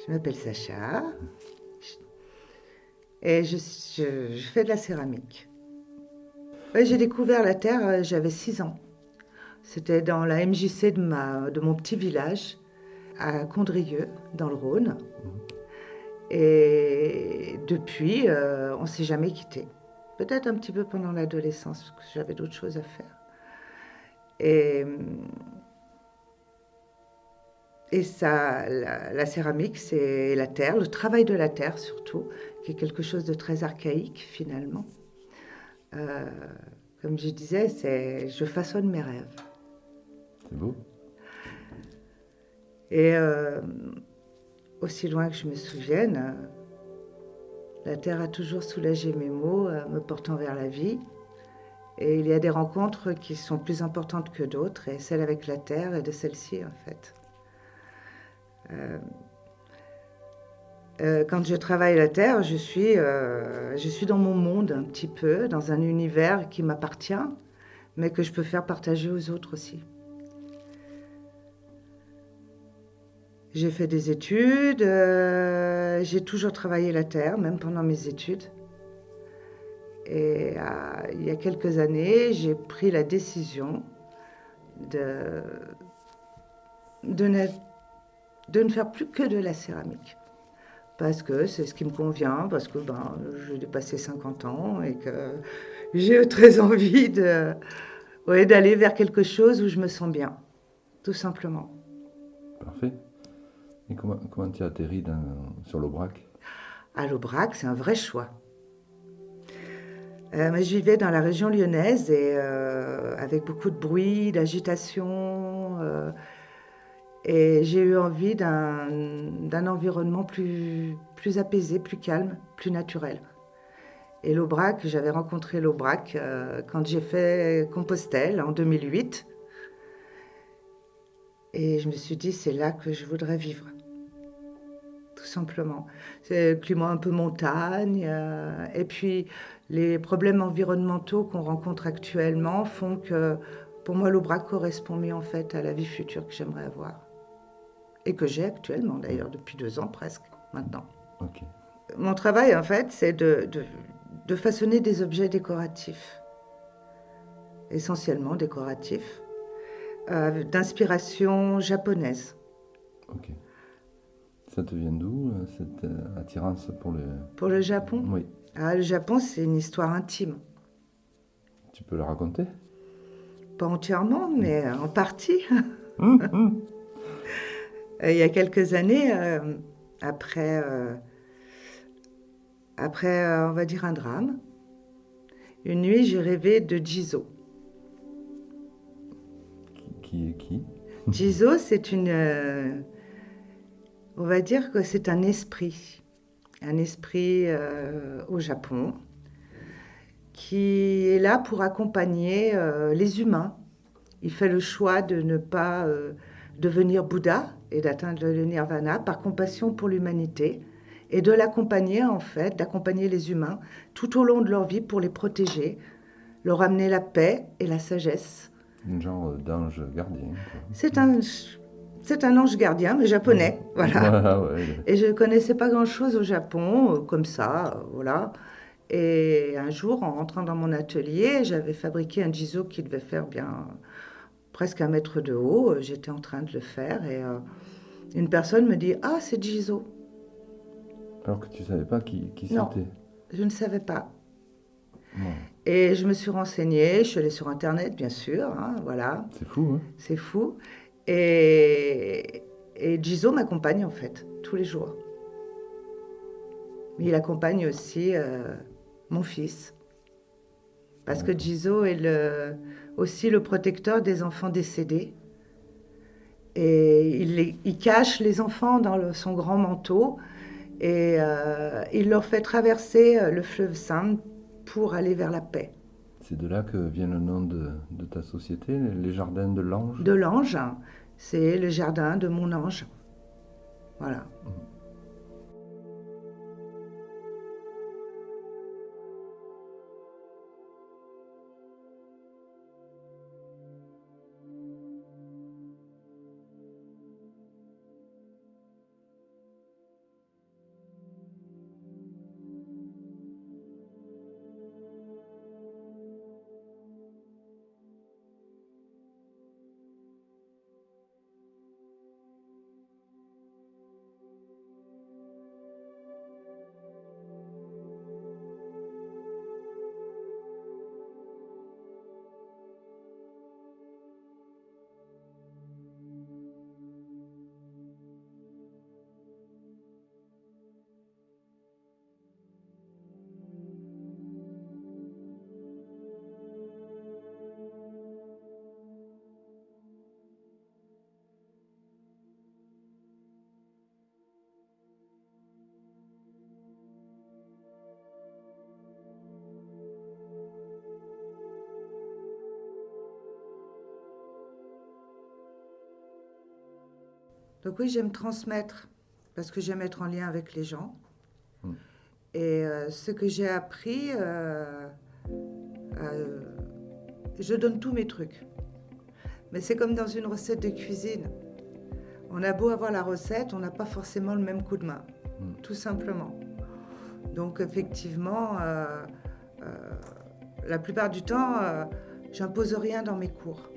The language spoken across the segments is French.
Je m'appelle Sacha et je fais de la céramique. Ouais, j'ai découvert la terre, j'avais 6 ans. C'était dans la MJC de mon petit village, à Condrieu, dans le Rhône. Et depuis, on ne s'est jamais quitté. Peut-être un petit peu pendant l'adolescence, parce que j'avais d'autres choses à faire. Et, et ça, la céramique, c'est la terre, le travail de la terre surtout, qui est quelque chose de très archaïque finalement. Euh, Comme je disais, je façonne mes rêves. C'est beau. Et aussi loin que je me souvienne, la terre a toujours soulagé mes maux, me portant vers la vie. Et il y a des rencontres qui sont plus importantes que d'autres, et celle avec la terre est de celle-ci en fait. Euh, Quand je travaille la terre, je suis dans mon monde un petit peu, dans un univers qui m'appartient, mais que je peux faire partager aux autres aussi. J'ai fait des études, j'ai toujours travaillé la terre, même pendant mes études. Et il y a quelques années, j'ai pris la décision de, de, ne, de ne faire plus que de la céramique. Parce que c'est ce qui me convient, parce que j'ai dépassé 50 ans et que j'ai très envie ouais, d'aller vers quelque chose où je me sens bien, tout simplement. Parfait. Et comment tu as atterri sur l'Aubrac? À l'Aubrac, c'est un vrai choix. Moi, je vivais dans la région lyonnaise et avec beaucoup de bruit, d'agitation. Et j'ai eu envie d'un environnement plus apaisé, plus calme, plus naturel. Et l'Aubrac, j'avais rencontré l'Aubrac quand j'ai fait Compostelle en 2008. Et je me suis dit, c'est là que je voudrais vivre, tout simplement. C'est le climat un peu montagne. Et puis, les problèmes environnementaux qu'on rencontre actuellement font que, pour moi, l'Aubrac correspond mieux en fait à la vie future que j'aimerais avoir. Et que j'ai actuellement, d'ailleurs, depuis 2 ans presque, maintenant. Ok. Mon travail, en fait, c'est de façonner des objets décoratifs, essentiellement décoratifs, d'inspiration japonaise. Ok. Ça te vient d'où, cette attirance pour le... Pour le Japon, Oui. le Japon, c'est une histoire intime. Tu peux le raconter? Pas entièrement, mais en partie. Hum, hum. Il y a quelques années, après, on va dire un drame, une nuit, j'ai rêvé de Jizo. Qui est qui? Jizo, on va dire que c'est un esprit au Japon, qui est là pour accompagner les humains. Il fait le choix de ne pas devenir Bouddha et d'atteindre le nirvana par compassion pour l'humanité et de l'accompagner en fait, d'accompagner les humains tout au long de leur vie pour les protéger, leur amener la paix et la sagesse. Un genre d'ange gardien, quoi. C'est un, c'est un ange gardien, mais japonais, voilà. Voilà, ouais. Et je ne connaissais pas grand-chose au Japon, comme ça, voilà. Et un jour, en rentrant dans mon atelier, j'avais fabriqué un jizo qui devait faire bien presque 1 mètre de haut. J'étais en train de le faire et une personne me dit: «Ah, c'est Jizo.» Alors que tu savais pas qui Non, c'était. je ne savais pas. Wow. Et je me suis renseignée, je suis allée sur Internet, bien sûr, hein, voilà, C'est fou, hein? c'est fou. Et Jizo m'accompagne en fait, tous les jours. Mais il accompagne aussi mon fils. Parce que D'accord. Jizo est aussi le protecteur des enfants décédés. Et il cache les enfants dans son grand manteau et il leur fait traverser le fleuve Saint pour aller vers la paix. C'est de là que vient le nom de ta société, les jardins de l'Ange? De l'ange, c'est le jardin de mon ange. Voilà. Donc oui, j'aime transmettre parce que j'aime être en lien avec les gens. Mm. Et ce que j'ai appris, je donne tous mes trucs. Mais c'est comme dans une recette de cuisine. On a beau avoir la recette, on n'a pas forcément le même coup de main, tout simplement. Donc effectivement, la plupart du temps, j'impose rien dans mes cours.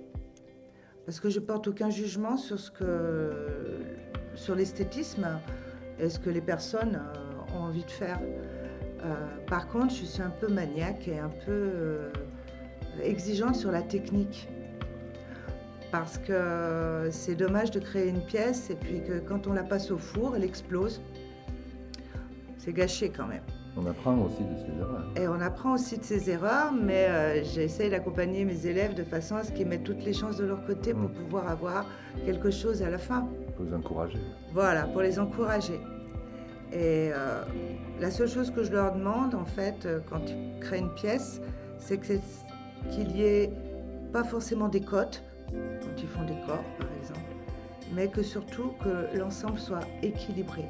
Parce que je porte aucun jugement sur l'esthétisme et ce que les personnes ont envie de faire. Par contre, je suis un peu maniaque et un peu exigeante sur la technique. Parce que c'est dommage de créer une pièce et puis que quand on la passe au four, elle explose. C'est gâché quand même. On apprend aussi de ses erreurs. Et on apprend aussi de ses erreurs, mais j'essaie d'accompagner mes élèves de façon à ce qu'ils mettent toutes les chances de leur côté pour pouvoir avoir quelque chose à la fin. Pour les encourager. Voilà, pour les encourager. Et la seule chose que je leur demande, en fait, quand ils créent une pièce, c'est qu'il y ait pas forcément des cotes, quand ils font des corps, par exemple, mais que surtout que l'ensemble soit équilibré.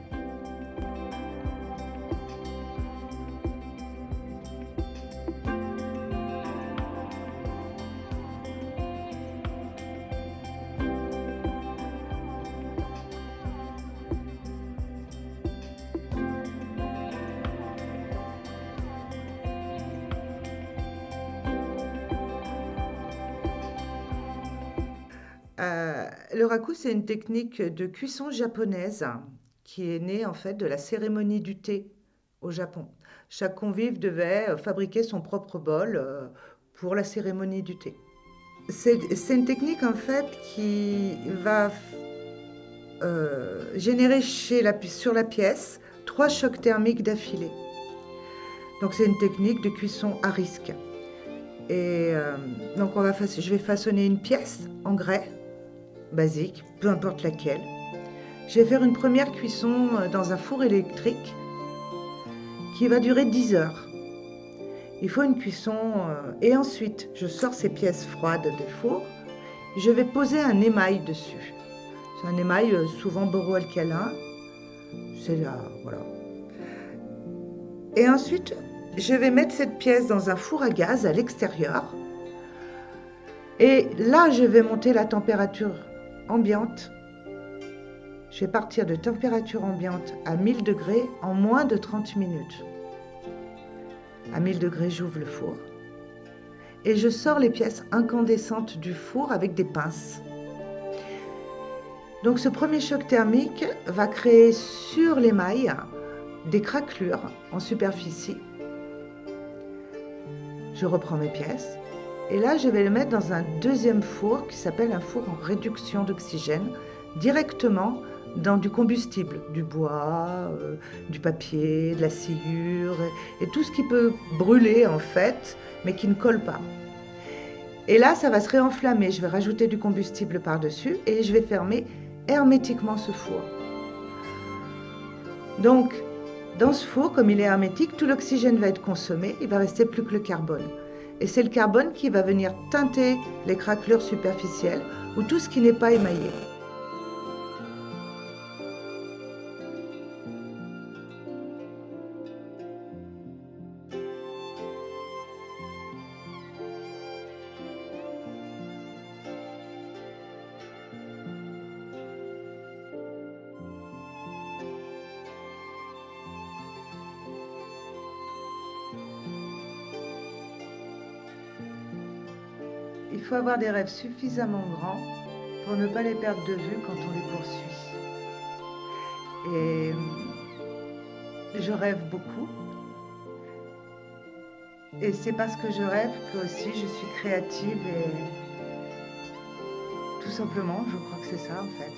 Le raku, c'est une technique de cuisson japonaise qui est née en fait de la cérémonie du thé au Japon. Chaque convive devait fabriquer son propre bol pour la cérémonie du thé. C'est une technique en fait qui va générer sur la pièce 3 chocs thermiques d'affilée. Donc c'est une technique de cuisson à risque. Et donc je vais façonner une pièce en grès basique, peu importe laquelle. Je vais faire une première cuisson dans un four électrique qui va durer 10 heures. Il faut une cuisson et ensuite je sors ces pièces froides du four. Je vais poser un émail dessus. C'est un émail souvent boro-alcalin. C'est là, voilà. Et ensuite, je vais mettre cette pièce dans un four à gaz à l'extérieur. Et là, je vais monter la température ambiante. Je vais partir de température ambiante à 1000 degrés en moins de 30 minutes. À 1000 degrés, j'ouvre le four. Et je sors les pièces incandescentes du four avec des pinces. Donc ce premier choc thermique va créer sur l'émail des craquelures en superficie. Je reprends mes pièces. Et là, je vais le mettre dans un deuxième four qui s'appelle un four en réduction d'oxygène, directement dans du combustible, du bois, du papier, de la sciure, et tout ce qui peut brûler en fait, mais qui ne colle pas. Et là, ça va se réenflammer. Je vais rajouter du combustible par-dessus et je vais fermer hermétiquement ce four. Donc, dans ce four, comme il est hermétique, tout l'oxygène va être consommé, il va rester plus que le carbone. Et c'est le carbone qui va venir teinter les craquelures superficielles ou tout ce qui n'est pas émaillé. Il faut avoir des rêves suffisamment grands pour ne pas les perdre de vue quand on les poursuit. Et je rêve beaucoup. Et c'est parce que je rêve que aussi je suis créative et tout simplement, je crois que c'est ça en fait.